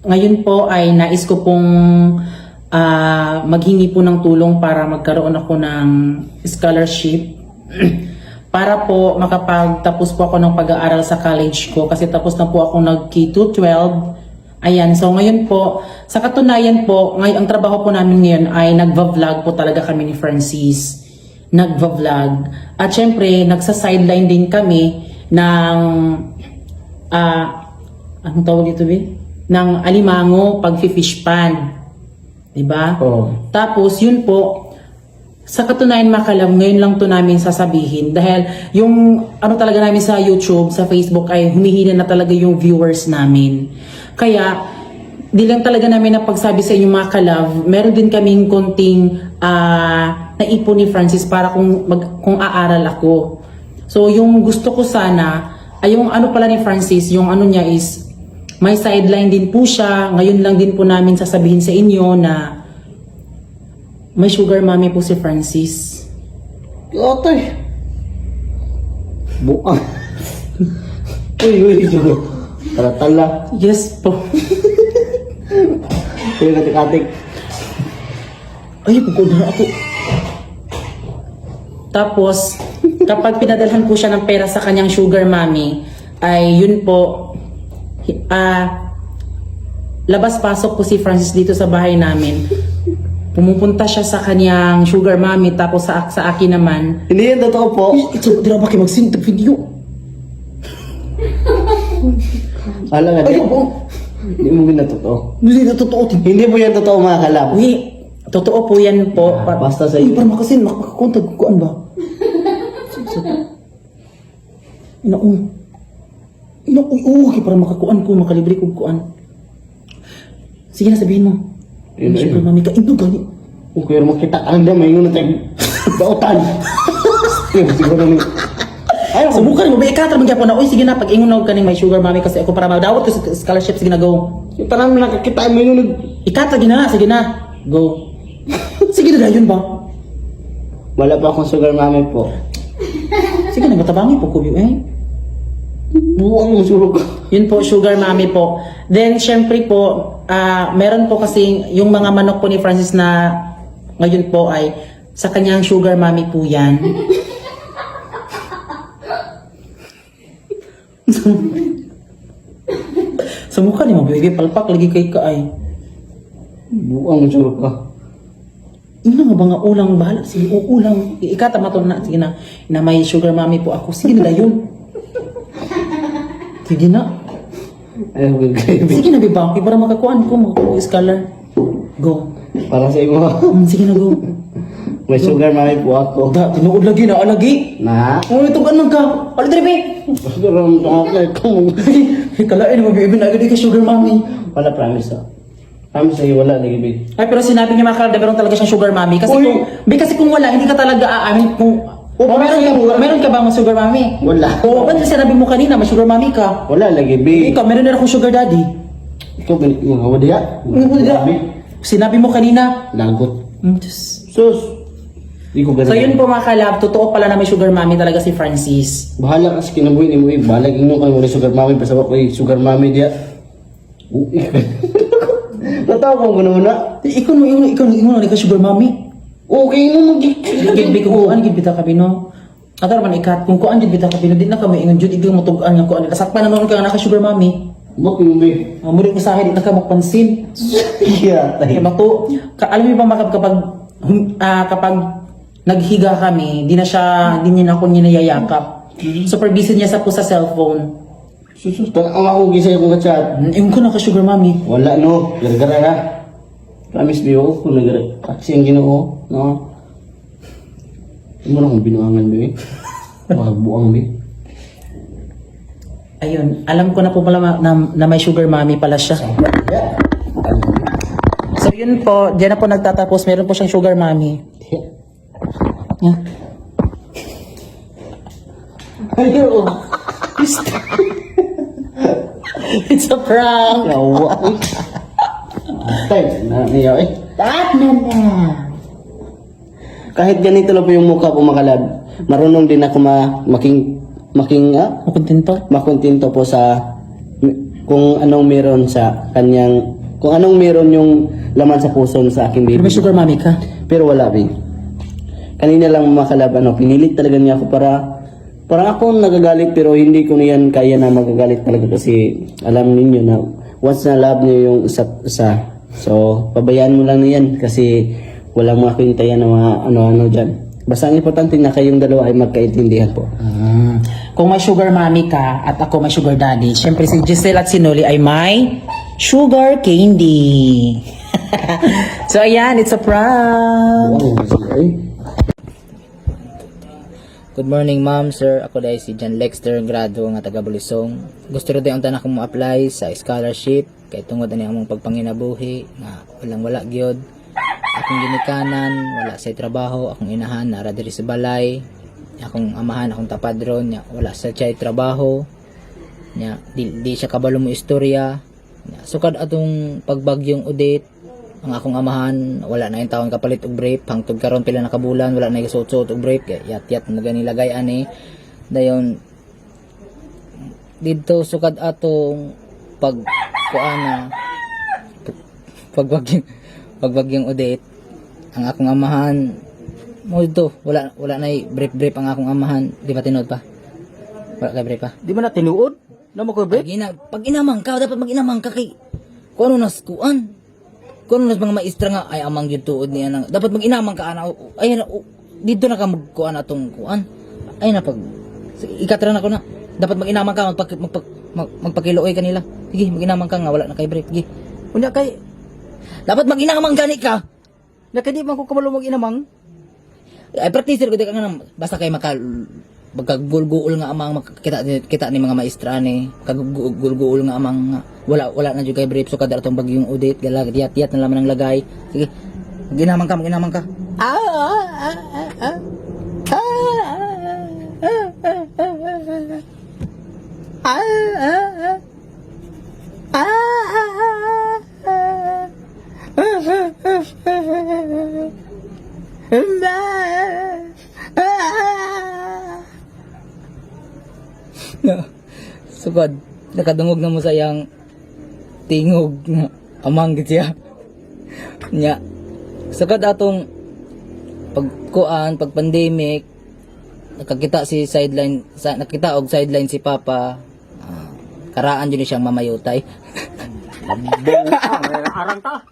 Ngayon po ay nais ko pong maghingi po ng tulong para magkaroon ako ng scholarship para po makapagtapos po ako ng pag-aaral sa college ko kasi tapos na po ako nag K-12. Ayan, so ngayon po, sa katunayan po, ngayon ang trabaho po namin ngayon ay nagva-vlog po talaga kami ni Francis. Nagva-vlog. At syempre, nagsa-sideline din kami ng anong tawag dito, ng alimango pag-fish pan. Diba? Oo. Tapos, yun po, sa katunayan makalam, ngayon lang to namin sasabihin. Dahil yung ano talaga namin sa YouTube, sa Facebook ay humihina na talaga yung viewers namin. Kaya, di lang talaga namin napagsabi sa inyong mga kalab, meron din kaming konting naipon ni Francis para kung aaral ako. So, yung gusto ko sana, ay yung ano pala ni Francis, yung ano niya is, may sideline din po siya. Ngayon lang din po namin sasabihin sa inyo na may sugar mommy po si Francis. Otoy. Buang. Uy, sugar. Tala. Yes po. Uy, katik-katik. Ay, bukod na ako. Tapos, kapag pinadalhan po siya ng pera sa kanyang sugar mommy, ay yun po, labas-pasok po si Francis dito sa bahay namin. Pumupunta siya sa kanyang sugar mommy, tapos sa akin naman. Hindi yan totoo po. Ito, di na ba kayo mag-send ng video? Alam nga, Ay, hindi mo na totoo. hindi na totoo. Hindi mo yan totoo mga kalab. Uy, totoo po yan po. Basta sa Uy, iyo. para makasin, makakakontag kuan ba? Uy, para makakuan ko, makalibre ko kuan. Sige na, sabihin mo. Yun na, Sugar yun. mami ka, ino gani. Kung kaya mo kita ang damay nung natag dautan. Siguro ni. Ayaw ko. Subukan mo, ba ikatra man gyapon na. Uy, sige na, pag ingon na huwag ka ning may sugar mami kasi ako para madawat ko sa scholarship, sige na, go. Yung parang nakakita mo yung Ikatra, sige na. Go. Sige na, dayon ba? wala pa akong sugar mami po. Sige na, matabangin po kubi, eh. Buwang mo surog ko. Yun po, sugar mommy po. Then, syempre po, meron po kasi yung mga manok po ni Francis na ngayon po ay sa kanyang sugar mommy po yan. Sa mukha ni mo, baby, palpak, lagi kay ka ay. Buwang mo surog ka. Ina nga ba nga ulang, bahala. Sige, ulang. Ikata mato na, sige na may sugar mommy po ako. Sige na, yun. Sige na. Ayaw ko gravy. Sige na, bibaki, para makakuan ko, scholar. Go. Para sa imo. Sige na, go. May sugar mami po ako. Da, tinuod lagi na, alagi. Na? Oh, ito ganun ka. Pala, Trepe. Sugar mami po ako. Kalain mo, bibin na agad ka sugar mommy. Wala promise ah. Promise sa'yo wala lagi big. Ay, pero sinabi niya mga kalada, meron talaga siyang sugar mommy. Kasi kasi kung wala, hindi ka talaga aamin kung... meron ka ba mga sugar mommy? Wala. Oo, ba't sinabi mo kanina, may sugar mommy ka? Wala lagi big. Ikaw, meron na akong sugar daddy. Ikaw mga wadya. Sinabi mo kanina. Lagot. Diyos. Sus. Di ko ganun. So yun po mga kalab, totoo pala na may sugar mommy talaga si Francis. Bahala ka sa kinabuhi ni mo eh. Bahala inyo ka mo sugar mami. Pasabak ko eh. Sugar mami dia. Natawa ko muna muna. Ikaw mo ka sugar mommy. Okay mo Gidbi ko kuan gid bita ka bino. Atar man ikat kung kuan gid bita ka bino di na kami ingon jud igil mo tug-an nga kuan kasakpan na noon ka naka sugar mommy. Bak mo be. Muri ko sa di na ka magpansin. Yeah. Kaya mato alam mo ba kapag naghiga kami, di niya na ako niyayakap. Super busy niya sa cellphone. Susus. Ang ako gisay akong ka-chat. Yung ko naka sugar mommy. Wala no. Gargara na. Promise biyo ko nagara. Kasi ang ginoo. No. Imo na kong binuangan be. Buang be. Ayun, alam ko na po pala na may sugar mommy pala siya. So yun po, diyan na po nagtatapos. Meron po siyang sugar mommy. Yeah. Ayaw. It's a prank. Yawa. Tay, niyaw eh. Kahit ganito lang po yung mukha ko makalab, marunong din ako makontento po sa kung anong meron sa kanyang, kung anong meron yung laman sa puso sa aking Pero baby. may sugar mommy ka? Pero wala, babe. Kanina lang makalab, pinilit talaga niya ako para, parang ako nagagalit pero hindi ko niyan kaya na magagalit talaga kasi alam ninyo na once na love niyo yung isa't isa. So, pabayaan mo lang niyan kasi walang mga kwintayan na mga ano-ano dyan. Basta ang importante na kayong dalawa ay magkaintindihan po. Kung may sugar mommy ka at ako may sugar daddy, syempre si Giselle at si Noli ay may sugar candy. So ayan, it's a prank. Good morning ma'am, sir. Ako dahil si John Lexter, grado nga taga Bulisong. Gusto rin ang tanak mo apply sa scholarship kay tungod ani among pagpanginabuhi na wala gyud. Akong ginikanan, wala sa trabaho, akong inahan nara diri sa balay. Akong amahan, akong tapadron, nya wala sa chay trabaho. Nya di siya kabalo mo istorya. Nya sukad atong pagbagyong udit, ang akong amahan wala na yung taon kapalit og brief hangtod karon pila na kabulan wala na gisuot-suot og brief kay yat na ganilagay ani dayon didto sukad atong pagkuana pagbagyong udit ang akong amahan mo dito wala na brief ang akong amahan di ba tinod pa wala kay brief pa Di ba na tinuod? Na mo ko, pag inamang ka dapat mag-inamang ka kay kung ano nas kuan kung ano nas mga maestra nga ay amang gyud tuod niya nang dapat mag-inamang ka ana ay dito na ka magkuan atong kuan ay na pag ikatra na ko na dapat mag-inamang ka magpakiluoy kanila sige mag-inamang ka nga wala na kay break sige unya kay dapat mag-inamang gani ka na kadi man ko kamalo mag-inamang ay practicer ko di ka nga basta kay magkagulguol nga amang kita ni mga maestra ni kagulguol nga amang wala na jud kay brief so kada atong bagyong audit galat na laman ng lagay sige ginamang ka sugod nakadungog na mo sa iyang tingog nga amang gid siya nya sugod atong pag pandemic nakakita og sideline si Papa karaan jud siyang mamayutay Arang ta.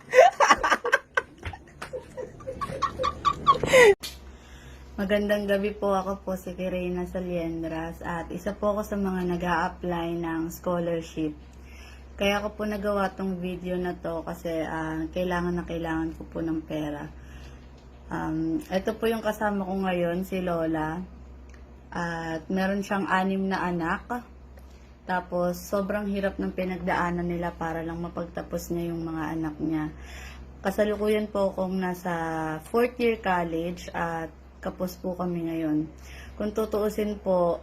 Magandang gabi po, ako po si Kirena Saliendras at isa po ako sa mga nag-a-apply ng scholarship. Kaya ako po nagawa tong video na to kasi kailangan ko po ng pera. Ito po yung kasama ko ngayon, si Lola. At meron siyang 6 na anak. Tapos sobrang hirap ng pinagdaanan nila para lang mapagtapos niya yung mga anak niya. Kasalukuyan po akong nasa 4th year college at kapos po kami ngayon. Kung tutuusin po,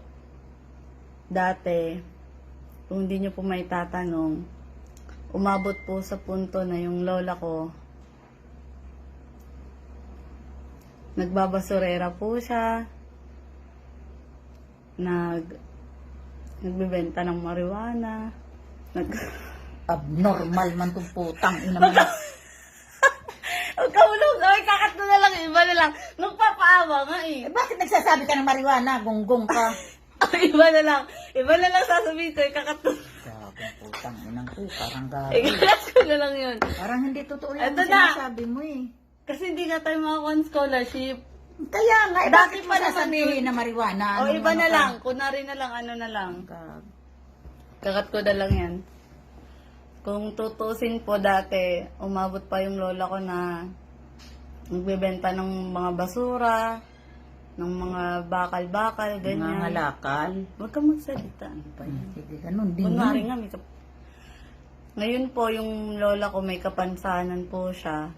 dati, kung hindi nyo po may tatanong, umabot po sa punto na yung lola ko, nagbabasurera po siya, nagbebenta ng marijuana, Abnormal man itong putang ina mo. Huwag ka ulog. Ay, kakat mo na lang. Iba na lang. Nagpapaawa nga eh. Bakit nagsasabi ka ng marijuana? Gonggong ka. Ay, iba na lang. Iba na lang sasabihin ko. Kakat mo. Sabong putang inang ko. Parang gabi. Ikakat ko na lang yun. Parang hindi totoo yung Ito na. sinasabi mo eh. Kasi hindi nga tayo makakuha ng scholarship. Kaya nga, Eh, bakit bakit mo pa naman sasabihin yun? na marijuana? O, Anong iba ano na ka? lang. Kunwari na lang. Ano na lang. Kakat ko na lang yan. Kung tutusin po dati, umabot pa yung lola ko na nagbebenta ng mga basura, ng mga bakal-bakal, ganyan. Mga halakal. Huwag kang magsalita. Ano ba yan? Sige, ganun din Kunwari yun. nga, ngayon po, yung lola ko may kapansanan po siya.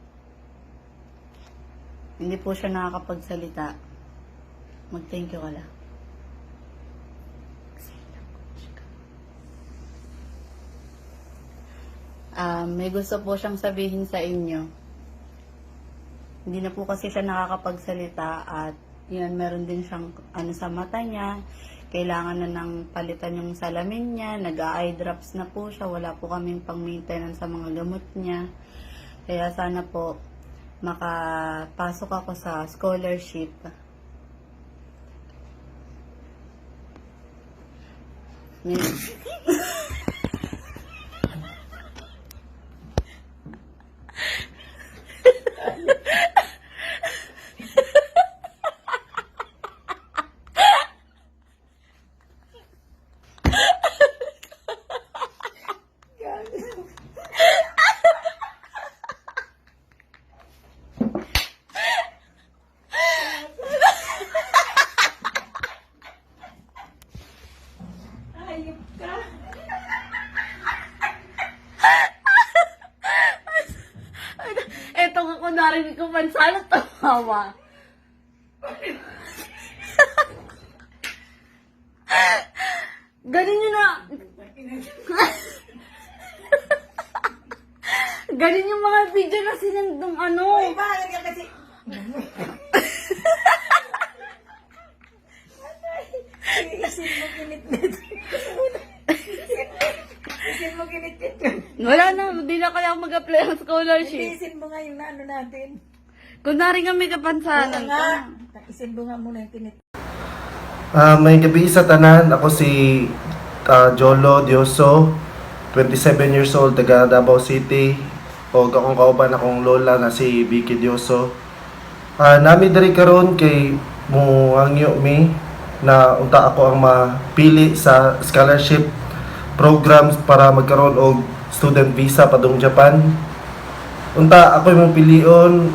Hindi po siya nakakapagsalita. Mag-thank you ka lang. May gusto po siyang sabihin sa inyo. Hindi na po kasi siya nakakapagsalita at yan, meron din siyang ano sa mata niya. kailangan na ng palitan yung salamin niya, nag-eye drops na po siya, wala po kaming pang-maintenance sa mga gamot niya. Kaya sana po makapasok ako sa scholarship. Eto nga kung narinig ko man sana tawa. Ganin nyo na. Ganin yung mga video na sinendong ano. Bakit ka kasi? Isin mo kinitnit. Isin mo kinitnit. Wala na, hindi na kaya mag-apply ng scholarship. Isin mo nga yung ano natin. Kung nari nga may kapansanan Nga. ka. Isin mo nga muna yung kinit. May gabi sa tanan. Ako si Jolo Dioso, 27 years old, taga Davao City. O akong kauban akong lola na si Vicky Dioso. Nami diri karon kay muangyo mi na unta ako ang mapili sa scholarship programs para magkaroon og student visa padung Japan. Unta ako yung pilion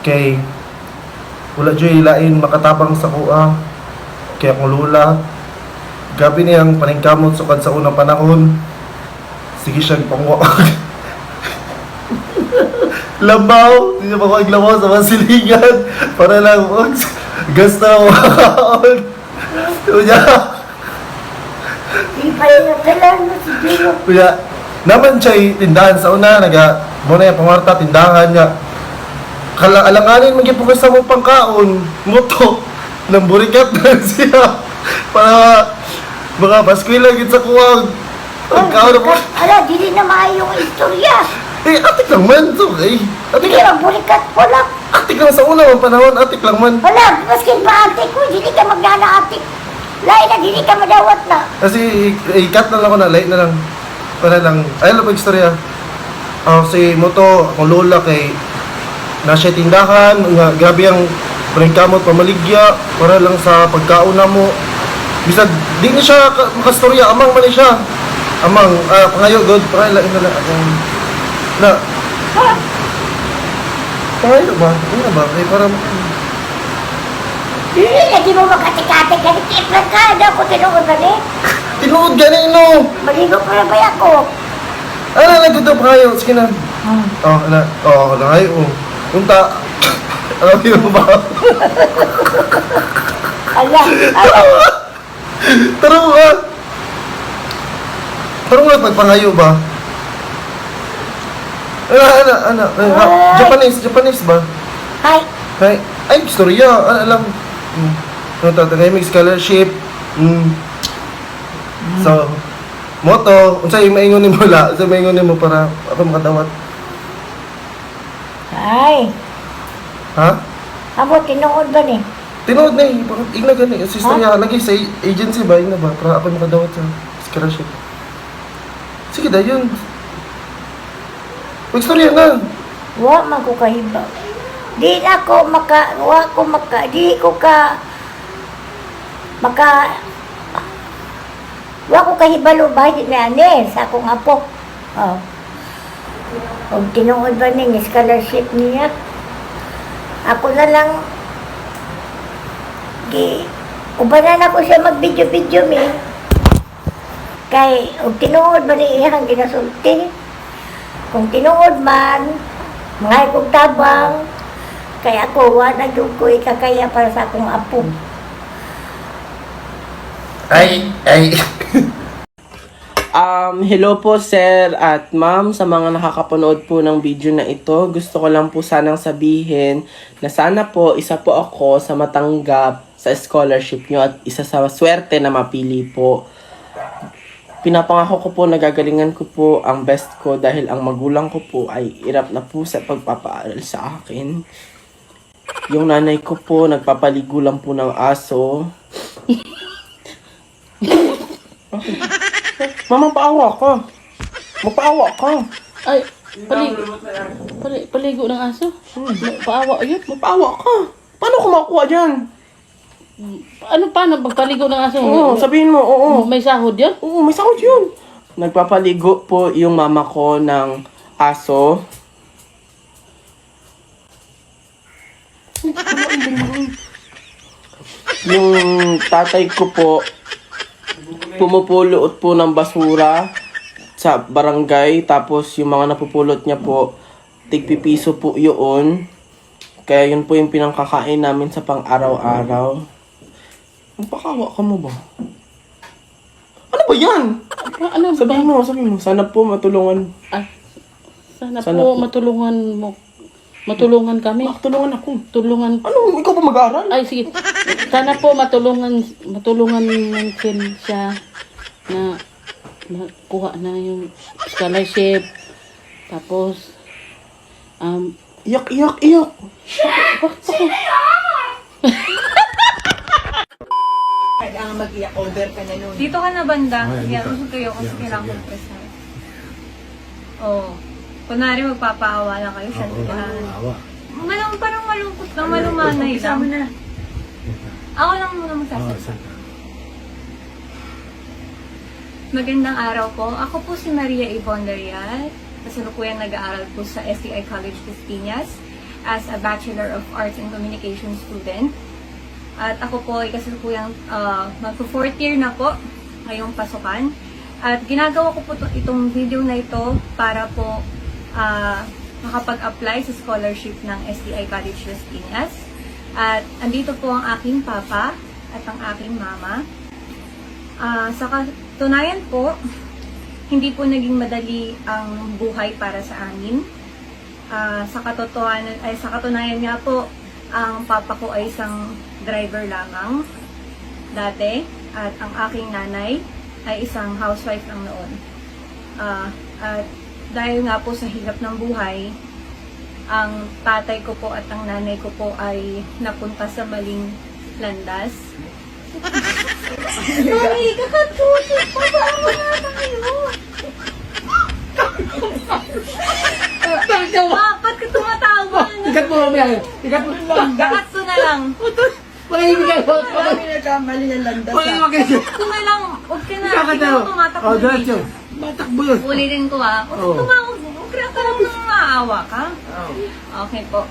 kay wala joy lain makatabang sa kuha. Kaya akong lula, gabi niyang paningkamot sukad sa unang panahon. Sige siya pangwa. Labaw, hindi niya makuha labaw sa masilingan para lang gasta mo. Kuya, Di pa yung kailangan mo si Gino. kuya, naman siya tindahan sa una, muna yung pangwarta, tindahan niya. Alanganin, mag-ipukas sa mo pangkaon, moto, ng burikat na siya. Para mga paskwila git sa kuwag. Pagkaon na po. Ala, di na maayong istorya. Atik lang man, so okay. Atik Hindi lang, bulikat po lang. lang sa una ng panahon, atik lang man. Wala, maskin pa ate ko, hindi ka magnana-atik. Lain na, hindi ka madawat na. Kasi i-cut na lang ako na, light na lang. Para lang, ayun lang pa istorya. Si Moto, akong lola kay nasa tindahan, nga grabe ang paningkamot, pamaligya, para lang sa pagkauna mo. Bisa, di na siya makastorya, amang man siya. Amang, pangayo, God, para lang na na, pangayo ba? Ano ba? Ay, parang, Hindi na, di mo makatik-atik. Ganit lang ka, daw ko tinuod na ni. tinuod ganin, no! Maligo pa na ba ako? Ano na dito pangayo? Sige na. Pangayo. Unta. Alam mo ba? Ala, Tarong ka! Tarong ka pagpangayo ba? Japanese ba? Hi. Ay, istorya. Alam. Tatagay may scholarship. So, moto. Unsay maingon nimo la? Unsay maingon nimo para ako makadawat? Hi. Ha? Amo, tinuod ba ni? Tinood na eh. Bakit igna gani? Sa istorya, lagi sa agency ba? Igna ba? Para ako makadawat sa scholarship. Sige da, yun. Mag-istorya na. Wa man ko kahibaw. Di na ko maka, wa ko maka, di ko ka, maka, wa ko kahibalo ba ni ani sa akong apo. Oh. Og tinuod ba ni scholarship niya? Ako na lang ubanan ako siya mag-video-video mi. Kay og tinuod ba ni iyang ginasulti? Kung tinuod man, mga ikong tabang, kaya ako, wala doon ko ikakaya para sa akong apo. Ay. Hello po sir at ma'am sa mga nakakapanood po ng video na ito. Gusto ko lang po sanang sabihin na sana po isa po ako sa matanggap sa scholarship nyo at isa sa swerte na mapili po. Pinapangako ko po na gagalingan ko po ang best ko dahil ang magulang ko po ay hirap na po sa pagpapaaral sa akin. Yung nanay ko po, nagpapaligo lang po ng aso. Mama, paawa ka. Magpaawa ka. Ay, paligo ng aso? Paawa yun? Magpaawa ka. Paano ko makuha dyan? Paano pagpaligo ng aso? Oo, sabihin mo, oo. May sahod yan? Oo, may sahod yun. Nagpapaligo po yung mama ko ng aso. Yung tatay ko po, pumupulot po ng basura sa barangay. Tapos yung mga napupulot niya po, tigpipiso po yun. Kaya yun po yung pinangkakain namin sa pang-araw-araw. Magpakawa ka mo ba? Ano ba yan? Ano Sabihin mo. Sana po matulungan. Sana Sana po po. matulungan kami. Tulungan ako. Tulungan. Ano? Ikaw pa mag-aaral? Ay, sige. Sana po matulungan natin siya na makuha na yung scholarship. Tapos, Iyak. Dito ka na banda. Yan, usog kayo kasi kailangan ko present. Oo. Kunwari magpapaawa lang kayo sa kailangan. Parang malungkot lang, malumanay lang. Ako lang muna magsasalita. Magandang araw po. Ako po si Maria Yvonne Darial. Kasalukuyang nag-aaral po sa STI College Pistiñas as a Bachelor of Arts and Communication student. At ako po ay kasalukuyang magpo-4th year na po ngayong pasukan. At ginagawa ko po itong video na ito para po makapag-apply sa scholarship ng STI College Pistiñas. At andito po ang aking papa at ang aking mama. Sa katunayan po, hindi po naging madali ang buhay para sa amin. Sa katunayan nga po, ang papa ko ay isang driver lamang dati at ang aking nanay ay isang housewife lang noon. At dahil nga po sa hirap ng buhay, ang tatay ko po at ang nanay ko po ay napunta sa maling landas. Mami, kakatutok pa! Paano na tayo? Ba't ka tumatawa? Ikat mo mamaya. Ikat mo lang. Kakat ko na lang. Pakibigay mo. Mali na landas. Kakat ko na lang. Huwag ka na. Hindi mo tumatakbo dito. Matakbo yun. Ulitin ko Huwag ka tumawag. Huwag ka nang maawa ka. Okay po.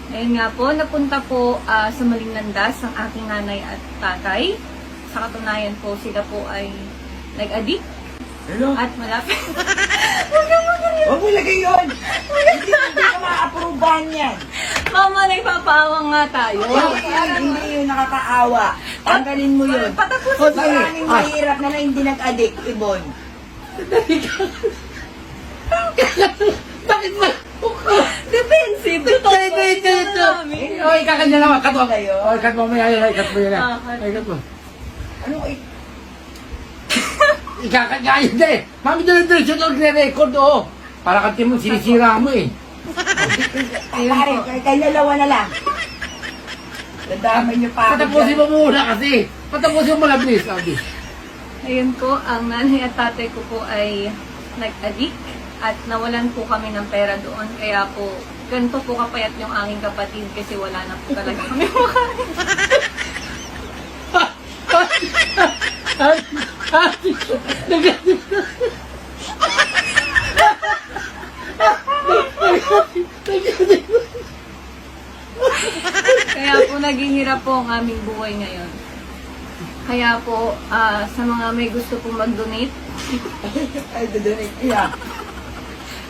Ayun nga po, napunta po sa maling landas ang aking nanay at tatay. Sa katunayan po, sila po ay nag-addict. At malapit. Huwag mo lagay yun! Hindi ka ma-approvean yan. Mama, nagpapaawa nga tayo. Hindi yun nakakaawa. Tanggalin mo yun. Patapusin mo. Maraming mahirap na hindi nag-addict, Ibon. Bakit ba? Defensive. Ito. Oy, kakanya naman. Kat mo. Oy, kat mo. Ikat mo yan. Ikat mo. Ano Ikakagayad na eh. Mami, dala-dala lang nire-record oh. Para kanti mo, sinisira mo eh. Pare, kayo dalawa na lang. Dadamay niyo pa ako Patapusin mo muna kasi. Patapusin mo malabis. Sabi. Ayun po, ang nanay at tatay ko po ay nag-addict at nawalan po kami ng pera doon. Kaya po, ganito po kapayat yung aking kapatid kasi wala na po talaga kami makain. Kaya po naging hirap po ang aming buhay ngayon. Kaya po, sa mga may gusto po mag-donate, Ay, dudunit niya.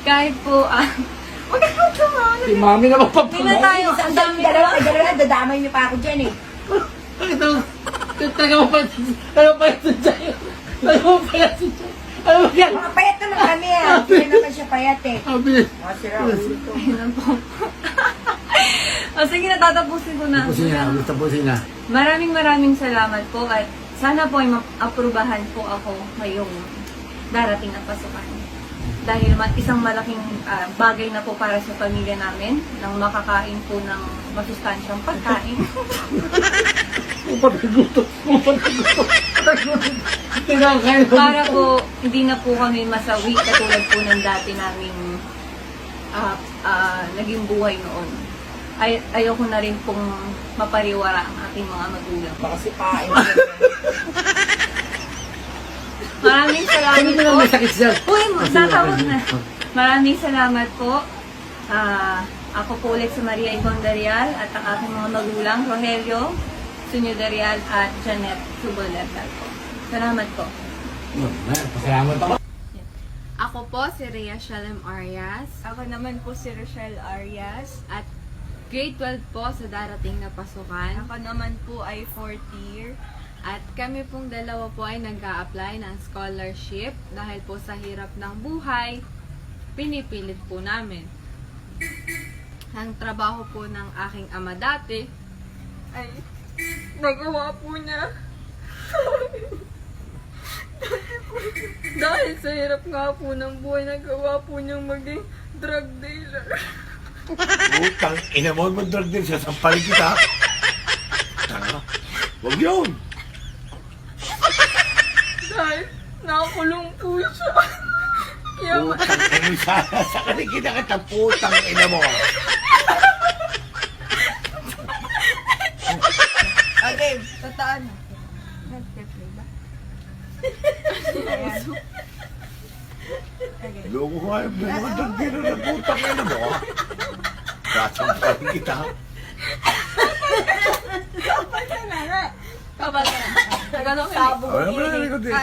kahit po, wag ka tumawa. Si Mami na Hindi na magpapalay. tayo, ang dami na. Dalawa, dadamay niyo pa ako dyan eh. Ito, taga mo pa ito dyan. Taga mo pa ito dyan. Ano ba yan? Mga payat naman kami ah. Hindi naman siya payat eh. Sabi. Mga sira ulo to. Ayun na po. sige na, tatapusin ko na. Tapusin na. Maraming salamat po at sana po ay aprubahan po ako ngayong darating na pasukan. Dahil isang malaking bagay na po para sa pamilya namin nang makakain po ng masustansyang pagkain. Para po hindi na po kami masawi katulad po ng dati naming naging buhay noon. Ayoko na rin pong mapariwara ang aking mga magulang. Makasipain. Maraming salamat po. May sakit siya. Uy, natawag na. Maraming salamat po. Ako po ulit si Maria Ivonne Darial at ang aking mga magulang, Rogelio Sunyo Darial at Janet Suboletal po. Salamat po. Pasalamat ako. Ako po si Rhea Shalem Arias. Ako naman po si Rochelle Arias. At grade 12 po sa darating na pasukan. Ako naman po ay 4th year. At kami pong dalawa po ay nag-a-apply ng scholarship dahil po sa hirap ng buhay, pinipilit po namin. Ang trabaho po ng aking ama dati ay nagawa po niya. Dahil sa hirap nga po ng buhay, nagawa po niyang maging drug dealer. Utang, ina mo, mag-drug din siya. Sampalin kita. Tanga. Huwag yun. Dahil nakakulong po siya. Kaya Utang, ina mo siya. Sa kanikita kita, putang ina mo. Okay, tataan na. Nag-play ba? Ayan. Loko ko ayaw na mag-drug din na putang ina mo. Sasampalin kita. Kapal ka na. Nagano sabog Wala ang mo na ihi. likod eh.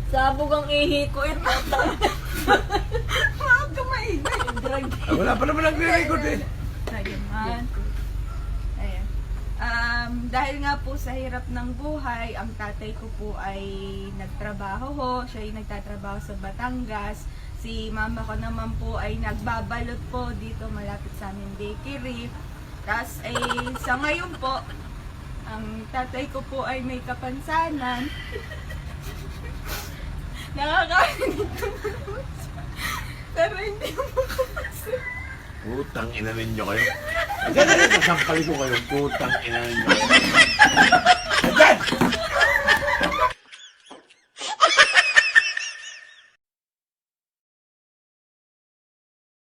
Sabog ang ihi ko. Mga kumainay. Drag. Wala pa naman nagre-record eh. Ayan. Dahil nga po sa hirap ng buhay, ang tatay ko po ay nagtrabaho ho. Siya ay nagtatrabaho sa Batangas. Si mama ko naman po ay nagbabalot po dito malapit sa aming bakery. Tapos ay sa ngayon po, ang tatay ko po ay may kapansanan. Nakakain ito. Pero hindi mo makapansin. Putang ina ninyo kayo. Agad na rin, sasampalin ko kayo. Putang ina ninyo kayo.